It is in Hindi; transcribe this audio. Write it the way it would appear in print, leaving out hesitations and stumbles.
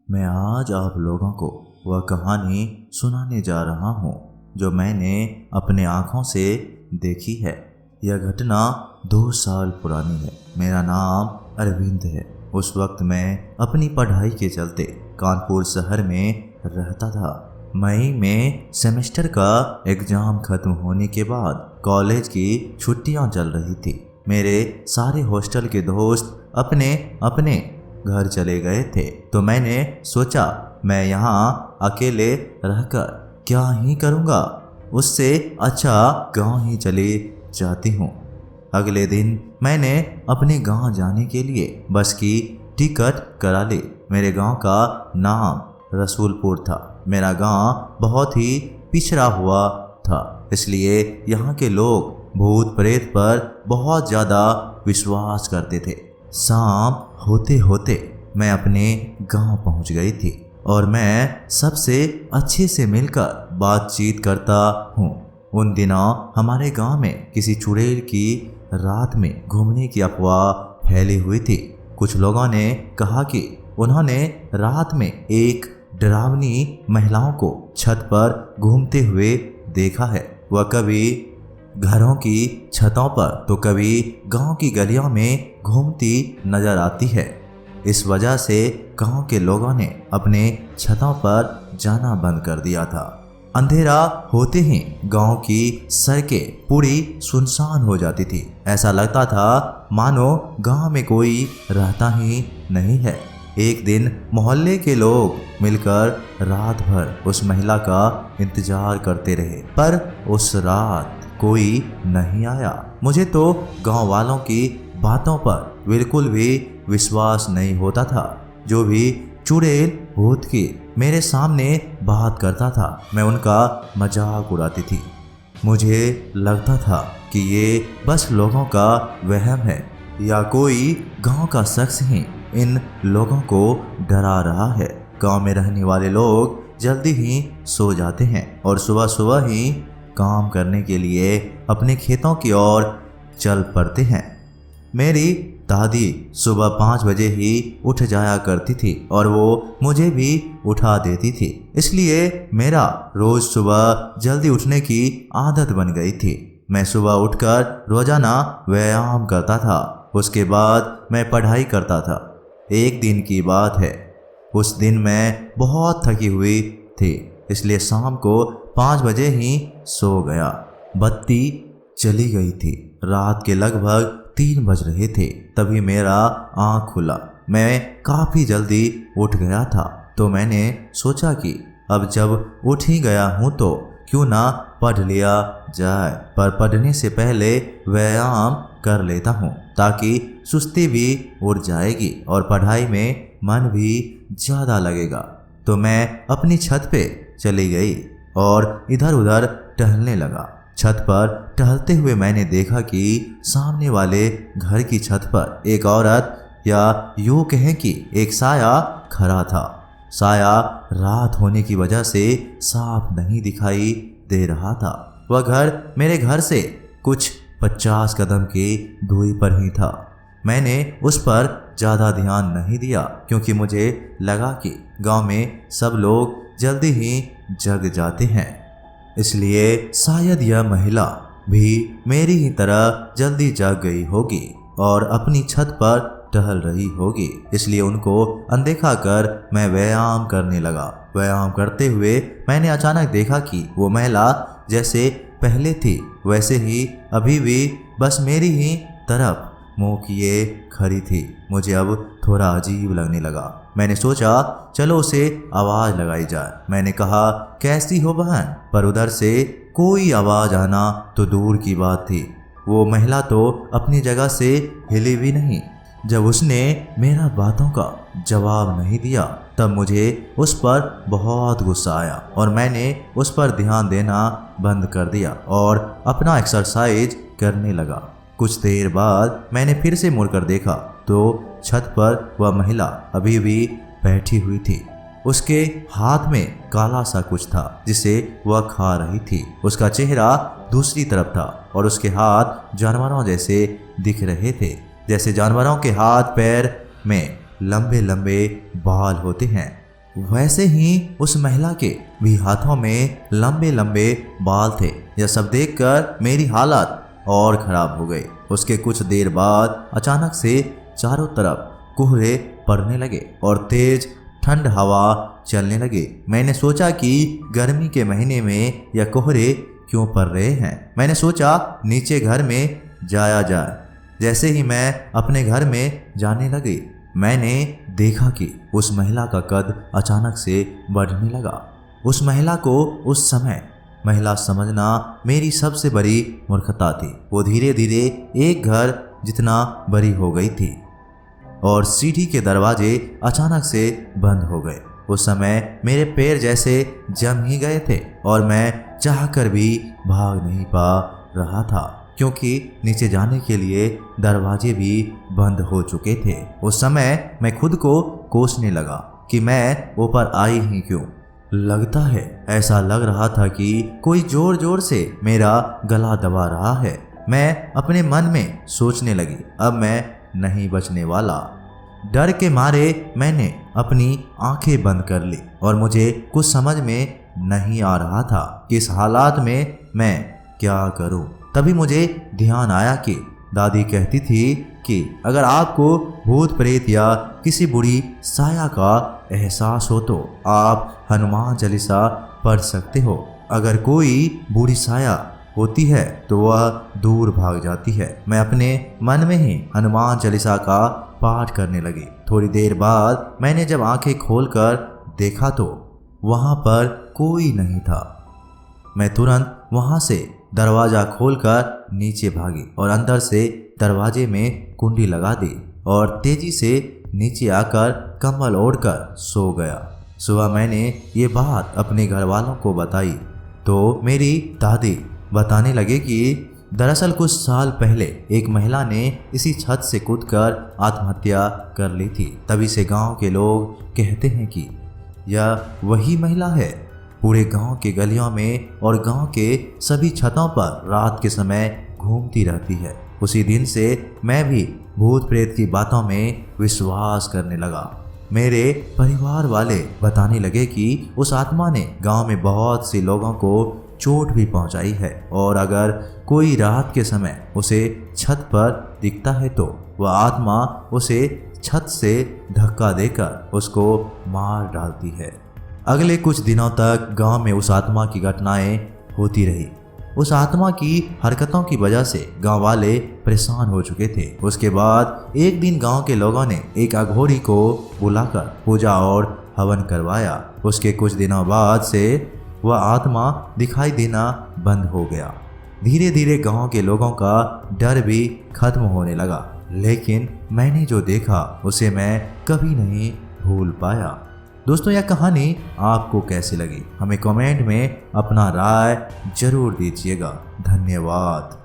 मैं आज आप लोगों को वह कहानी सुनाने जा रहा हूँ जो मैंने अपने आँखों से देखी है। यह घटना 2 साल पुरानी है। मेरा नाम अरविंद है। उस वक्त मैं अपनी पढ़ाई के चलते कानपुर शहर में रहता था। मई में सेमेस्टर का एग्ज़ाम खत्म होने के बाद कॉलेज की छुट्टियां चल रही थी। मेरे सारे हॉस्टल के दोस्त अपने अपने घर चले गए थे, तो मैंने सोचा मैं यहाँ अकेले रहकर क्या ही करूँगा, उससे अच्छा गांव ही चली जाती हूँ। अगले दिन मैंने अपने गांव जाने के लिए बस की टिकट करा ली। मेरे गांव का नाम रसूलपुर था। मेरा गांव बहुत ही पिछड़ा हुआ था, इसलिए यहाँ के लोग भूत प्रेत पर बहुत ज़्यादा विश्वास करते थे। शाम होते होते मैं अपने गांव पहुंच गई थी और मैं सबसे अच्छे से मिलकर बातचीत करता हूँ। उन दिनों हमारे गांव में किसी चुड़ैल की रात में घूमने की अफवाह फैली हुई थी। कुछ लोगों ने कहा कि उन्होंने रात में एक डरावनी महिलाओं को छत पर घूमते हुए देखा है। वह कभी घरों की छतों पर तो कभी गांव की गलियों में घूमती नजर आती है। इस वजह से गांव के लोगों ने अपने छतों पर जाना बंद कर दिया था। अंधेरा होते ही गांव की सड़कें पूरी सुनसान हो जाती थी। ऐसा लगता था मानो गांव में कोई रहता ही नहीं है। एक दिन मोहल्ले के लोग मिलकर रात भर उस महिला का इंतजार करते रहे, पर उस रात कोई नहीं आया। मुझे तो गांव वालों की बातों पर बिल्कुल भी विश्वास नहीं होता था। जो भी चुड़ैल भूत की मेरे सामने बात करता था, मैं उनका मजाक उड़ाती थी। मुझे लगता था कि ये बस लोगों का वहम है या कोई गांव का शख्स ही इन लोगों को डरा रहा है। गांव में रहने वाले लोग जल्दी ही सो जाते हैं और सुबह सुबह ही काम करने के लिए अपने खेतों की ओर चल पड़ते हैं। मेरी दादी सुबह 5 बजे ही उठ जाया करती थी और वो मुझे भी उठा देती थी, इसलिए मेरा रोज सुबह जल्दी उठने की आदत बन गई थी। मैं सुबह उठकर रोजाना व्यायाम करता था। उसके बाद मैं पढ़ाई करता था। एक दिन की बात है, उस दिन मैं बहुत थकी हुई थी, इसलिए शाम को 5 बजे ही सो गया। बत्ती चली गई थी। रात के लगभग 3 बज रहे थे। तभी मेरा आँख खुला। मैं काफ़ी जल्दी उठ गया था, तो मैंने सोचा कि अब जब उठ ही गया हूँ तो क्यों ना पढ़ लिया जाए। पर पढ़ने से पहले व्यायाम कर लेता हूँ ताकि सुस्ती भी उड़ जाएगी और पढ़ाई में मन भी ज़्यादा लगेगा। तो मैं अपनी छत पे चली गई और इधर उधर टहलने लगा। छत पर टहलते हुए मैंने देखा कि सामने वाले घर की छत पर एक औरत या यूँ कहें कि एक साया खड़ा था। साया रात होने की वजह से साफ नहीं दिखाई दे रहा था। वह घर मेरे घर से कुछ 50 कदम की दूरी पर ही था। मैंने उस पर ज़्यादा ध्यान नहीं दिया क्योंकि मुझे लगा कि गांव में सब लोग जल्दी ही जग जाते हैं, इसलिए शायद यह महिला भी मेरी ही तरह जल्दी जग गई होगी और अपनी छत पर टहल रही होगी। इसलिए उनको अनदेखा कर मैं व्यायाम करने लगा। व्यायाम करते हुए मैंने अचानक देखा कि वो महिला जैसे पहले थी वैसे ही अभी भी बस मेरी ही तरफ मुंह किए खड़ी थी। मुझे अब थोड़ा अजीब लगने लगा। मैंने सोचा चलो उसे आवाज़ लगाई जाए। मैंने कहा कैसी हो बहन, पर उधर से कोई आवाज़ आना तो दूर की बात थी। वो महिला तो अपनी जगह से हिली भी नहीं। जब उसने मेरा बातों का जवाब नहीं दिया तब मुझे उस पर बहुत गुस्सा आया और मैंने उस पर ध्यान देना बंद कर दिया और अपना एक्सरसाइज करने लगा। कुछ देर बाद मैंने फिर से मुड़कर देखा तो छत पर वह महिला अभी भी बैठी हुई थी। उसके हाथ में काला सा कुछ था जिसे वह खा रही थी। उसका चेहरा दूसरी तरफ था और उसके हाथ जानवरों जैसे दिख रहे थे, जैसे जानवरों के हाथ पैर में लंबे लंबे बाल होते हैं। वैसे ही उस महिला के भी हाथों में लंबे लंबे बाल थे। यह सब देखकर मेरी हालत और खराब हो गई। उसके कुछ देर बाद अचानक से चारों तरफ कोहरे पड़ने लगे और तेज ठंड हवा चलने लगी। मैंने सोचा कि गर्मी के महीने में यह कोहरे क्यों पड़ रहे हैं। मैंने सोचा नीचे घर में जाया जाए। जैसे ही मैं अपने घर में जाने लगी, मैंने देखा कि उस महिला का कद अचानक से बढ़ने लगा। उस महिला को उस समय महिला समझना मेरी सबसे बड़ी मूर्खता थी। वो धीरे धीरे एक घर जितना बड़ी हो गई थी और सीढ़ी के दरवाजे अचानक से बंद हो गए। उस समय मेरे पैर जैसे जम ही गए थे और मैं चाहकर भी भाग नहीं पा रहा था, क्योंकि नीचे जाने के लिए दरवाजे भी बंद हो चुके थे। उस समय मैं खुद को कोसने लगा कि मैं ऊपर आई ही क्यों। लगता है ऐसा लग रहा था कि कोई जोर जोर से मेरा गला दबा रहा है। मैं अपने मन में सोचने लगी, अब मैं नहीं बचने वाला। डर के मारे मैंने अपनी आंखें बंद कर ली और मुझे कुछ समझ में नहीं आ रहा था कि इस हालात में मैं क्या करूं। तभी मुझे ध्यान आया कि दादी कहती थी कि अगर आपको भूत प्रेत या किसी बुरी साया का एहसास हो तो आप हनुमान चालीसा पढ़ सकते हो। अगर कोई बुरी साया होती है तो वह दूर भाग जाती है। मैं अपने मन में ही हनुमान चालीसा का पाठ करने लगी। थोड़ी देर बाद मैंने जब आंखें खोलकर देखा तो वहां पर कोई नहीं था। मैं तुरंत वहां से दरवाजा खोलकर नीचे भागी और अंदर से दरवाजे में कुंडी लगा दी और तेजी से नीचे आकर कंबल ओढ़कर सो गया। सुबह मैंने ये बात अपने घर वालों को बताई तो मेरी दादी बताने लगे कि दरअसल कुछ साल पहले एक महिला ने इसी छत से कूदकर आत्महत्या कर ली थी। तभी से गांव के लोग कहते हैं कि यह वही महिला है। पूरे गांव के गलियों में और गांव के सभी छतों पर रात के समय घूमती रहती है। उसी दिन से मैं भी भूत प्रेत की बातों में विश्वास करने लगा। मेरे परिवार वाले बताने लगे कि उस आत्मा ने गांव में बहुत से लोगों को चोट भी पहुंचाई है और अगर कोई रात के समय उसे छत पर दिखता है तो वह आत्मा उसे छत से धक्का देकर उसको मार डालती है। अगले कुछ दिनों तक गांव में उस आत्मा की घटनाएं होती रही। उस आत्मा की हरकतों की वजह से गांव वाले परेशान हो चुके थे। उसके बाद एक दिन गांव के लोगों ने एक अघोरी को बुलाकर पूजा और हवन करवाया। उसके कुछ दिनों बाद से वह आत्मा दिखाई देना बंद हो गया। धीरे धीरे गांव के लोगों का डर भी खत्म होने लगा, लेकिन मैंने जो देखा उसे मैं कभी नहीं भूल पाया। दोस्तों, यह कहानी आपको कैसी लगी हमें कमेंट में अपना राय जरूर दीजिएगा। धन्यवाद।